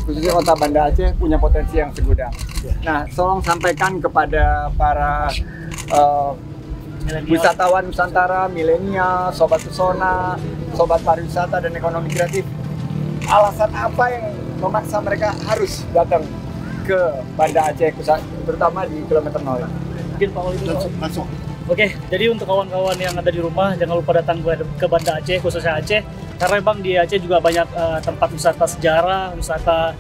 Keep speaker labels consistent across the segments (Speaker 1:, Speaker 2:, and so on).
Speaker 1: khususnya kota Banda Aceh punya potensi yang segudang. Nah, tolong sampaikan kepada para wisatawan Nusantara, milenial, sobat pesona, sobat pariwisata dan ekonomi kreatif, alasan apa yang memaksa mereka harus datang ke Banda Aceh, terutama di kilometer 0?
Speaker 2: Mungkin Pak Wali dulu.
Speaker 3: Masuk.
Speaker 2: Oke, jadi untuk kawan-kawan yang ada di rumah, jangan lupa datang ke Banda Aceh, khususnya Aceh. Karena memang di Aceh juga banyak tempat wisata sejarah, wisata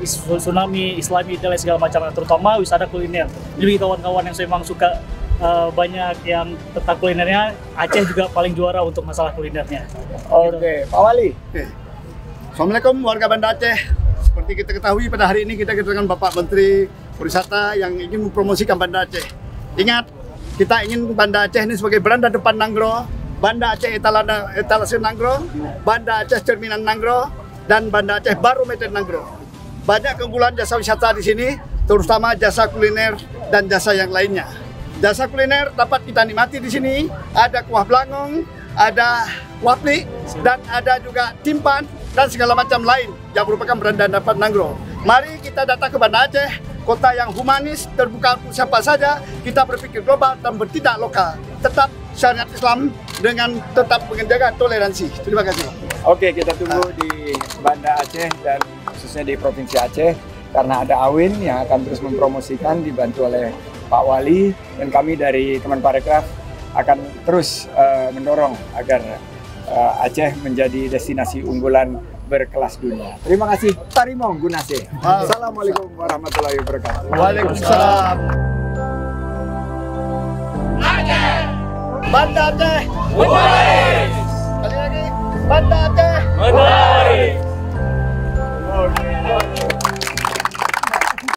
Speaker 2: tsunami, islami, dan lain segala macam, terutama wisata kuliner. Jadi kawan-kawan yang memang suka banyak yang tentang kulinernya, Aceh juga paling juara untuk masalah kulinernya.
Speaker 1: Oke, Pak Wali.
Speaker 3: Oke. Assalamualaikum warga Banda Aceh. Seperti kita ketahui pada hari ini kita kedatangan Bapak Menteri Pariwisata yang ingin mempromosikan Banda Aceh. Ingat, kita ingin Banda Aceh ini sebagai beranda depan Nanggro, Banda Aceh etalase Nanggro, Banda Aceh cerminan Nanggro, dan Banda Aceh barometer Nanggro. Banyak keunggulan jasa wisata di sini, terutama jasa kuliner dan jasa yang lainnya. Jasa kuliner dapat kita nikmati di sini. Ada kuah belangong, ada wapli, dan ada juga timpan dan segala macam lain yang merupakan beranda depan Nanggro. Mari kita datang ke Banda Aceh, kota yang humanis, terbuka untuk siapa saja. Kita berpikir global dan bertindak lokal. Tetap syariat Islam dengan tetap menjaga toleransi. Terima kasih.
Speaker 1: Oke, kita tunggu di Banda Aceh dan khususnya di Provinsi Aceh, karena ada Awin yang akan terus mempromosikan dibantu oleh Pak Wali, dan kami dari Kemenparekraf akan terus mendorong agar Aceh menjadi destinasi unggulan berkelas dunia. Terima kasih, Tarimong Gunase. Assalamualaikum warahmatullahi wabarakatuh.
Speaker 3: Waalaikumsalam.
Speaker 4: Aceh,
Speaker 3: Banda Aceh.
Speaker 4: humanis.
Speaker 3: Sekali lagi, Banda Aceh.
Speaker 4: Humanis.